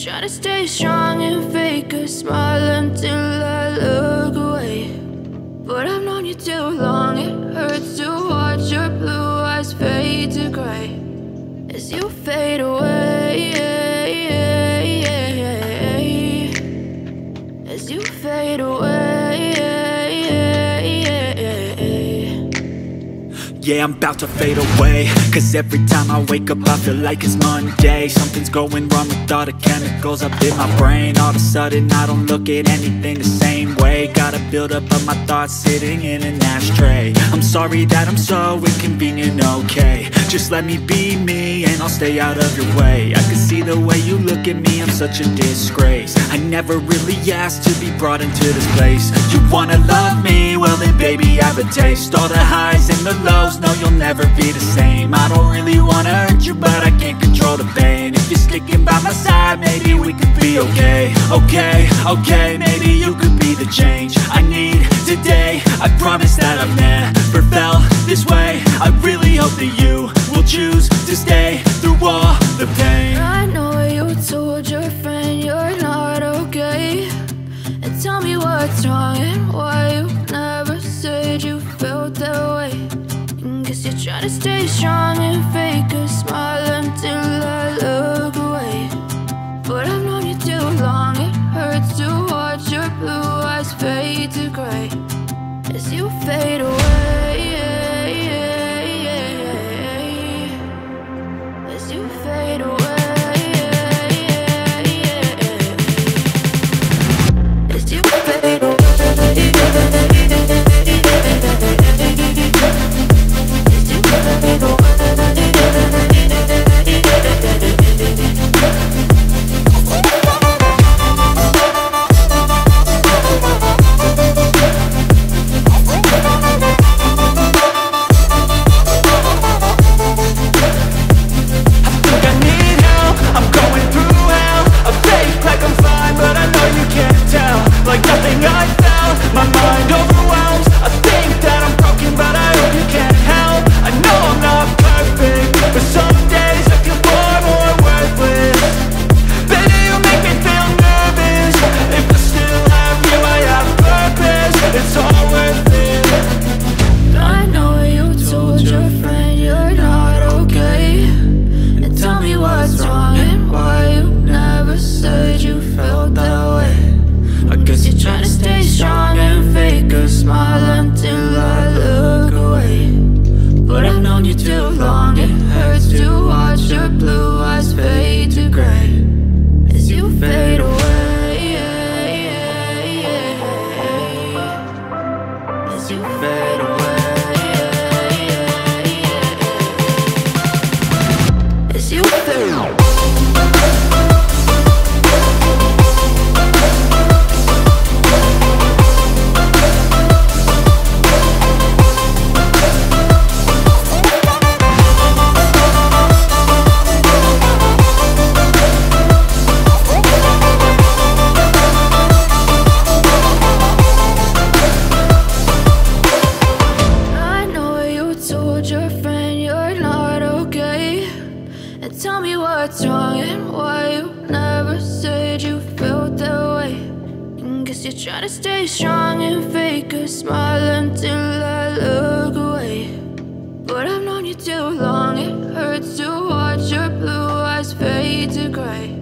try to stay strong and fake a smile until I look away. But I've known you too long, it hurts to watch your blue eyes fade to gray as you fade away, as you fade away. Yeah, I'm about to fade away, cause every time I wake up I feel like it's Monday. Something's going wrong with all the chemicals up in my brain. All of a sudden I don't look at anything the same way. Gotta build up of my thoughts sitting in an ashtray. I'm sorry that I'm so inconvenient, okay. Just let me be me and I'll stay out of your way. I can see the way you look at me, I'm such a disgrace. I never really asked to be brought into this place. You wanna love me? Well then baby I have a taste. All the highs and the lows, no you'll never be the same. I don't really wanna hurt you but I can't control the pain. If you're sticking by my side maybe we could be okay. Okay, maybe you could be the change I need today. I promise that I've never felt this way. I really hope that you will choose to stay through all the pain. I know you told your friend you're not okay, and tell me what's wrong and why you never said you felt that way. Guess you try to stay strong and fake a smile until I look away. But I've known you too long, it hurts to watch your blue eyes fade to gray as you fade away, as you fade away, as you fade away. Like nothing I felt, my mind overwhelms. I think that I'm broken, but I hope you can't help. I know I'm not perfect, but some days I feel far more worthless. Baby, you make me feel nervous. If I still have you, I have purpose. It's all worth it. I know you told your friend you're not okay, and tell me what's wrong and why you never said you felt that way. I guess you're trying to stay strong and fake a smile until I look away. But I've known you too long, it hurts to watch your blue eyes fade to gray as you fade away, as you fade away, as you fade away. What's wrong and why you never said you felt that way. Guess you try to stay strong and fake a smile until I look away. But I've known you too long, it hurts to watch your blue eyes fade to gray.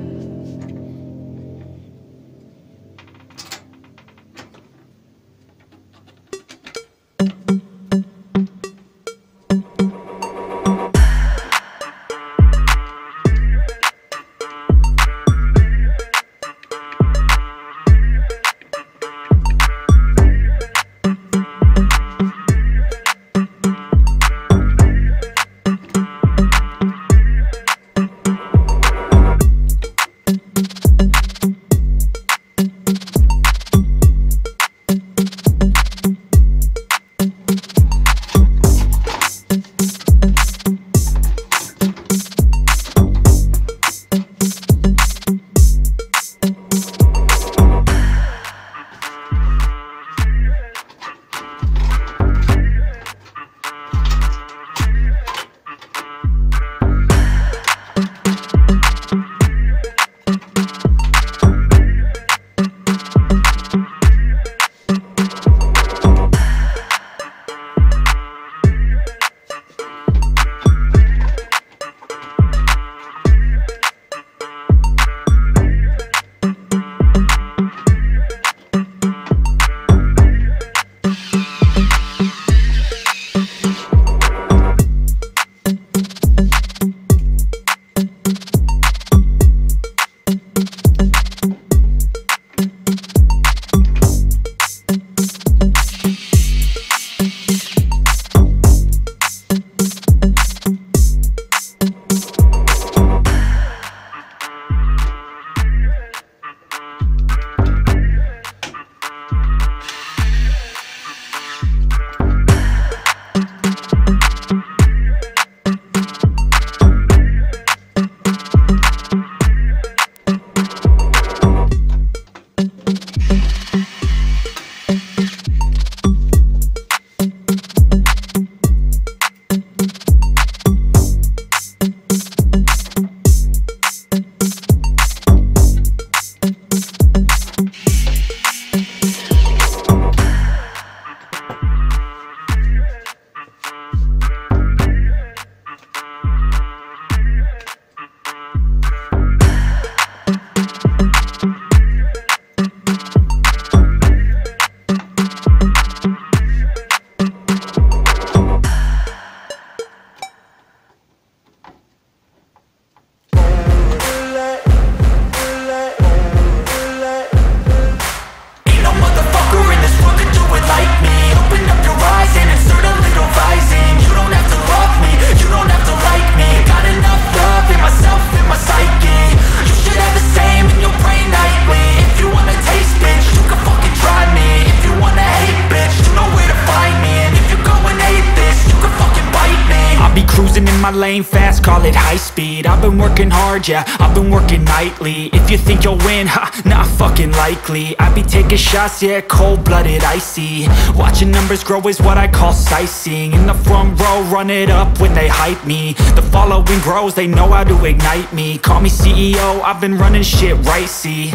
my lane fast, call it high speed. I've been working hard, yeah, I've been working nightly. If you think you'll win, ha, not fucking likely. I be taking shots, yeah, cold-blooded, icy. Watching numbers grow is what I call sightseeing. In the front row, run it up when they hype me. The following grows, they know how to ignite me. Call me CEO, I've been running shit right, see.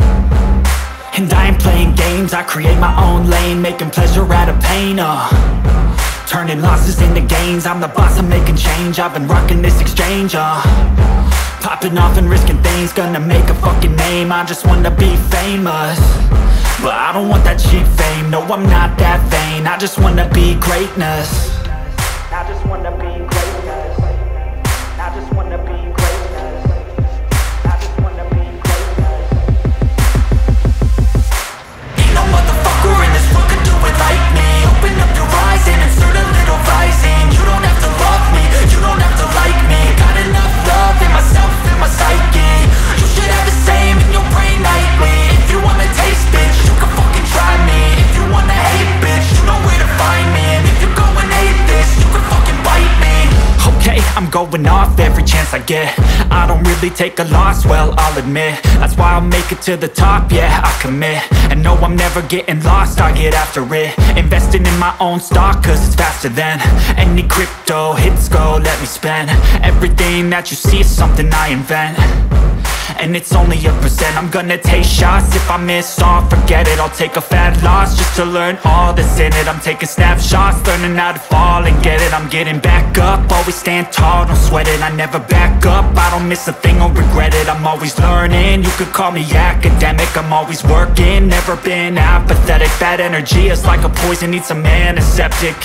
And I ain't playing games, I create my own lane, making pleasure out of pain, turning losses into gains, I'm the boss, I'm making change. I've been rocking this exchange, popping off and risking things, gonna make a fucking name. I just wanna be famous, but I don't want that cheap fame. No, I'm not that vain, I just wanna be greatness. I just wanna be greatness. I just wanna be greatness. I just wanna be greatness. Ain't no motherfucker in this world could do it like me. Open up your eyes and insert a little rising. You don't have to love me, you don't have to like me. Got enough love in myself and my psyche. You should have the same in your brain nightly. If you wanna taste, bitch, you can fucking try me. If you wanna hate, bitch, you know where to find me. And if you go and hate this, you can fucking bite me. Okay, I'm going off every chance I get. I don't really take a loss, well, I'll admit. That's why I'll make it to the top, yeah, I commit. And no, I'm never getting lost, I get after it. Investing in my own stock, cause it's faster than any crypto hits go, let me spend. Everything that you see is something I invent, and it's only a percent. I'm gonna take shots, if I miss all, forget it. I'll take a fat loss just to learn all that's in it. I'm taking snapshots, learning how to fall and get it. I'm getting back up, always stand tall, don't sweat it. I never back up, I don't miss a thing or regret it. I'm always learning, you could call me academic. I'm always working, never been apathetic. Bad energy is like a poison, needs some antiseptic.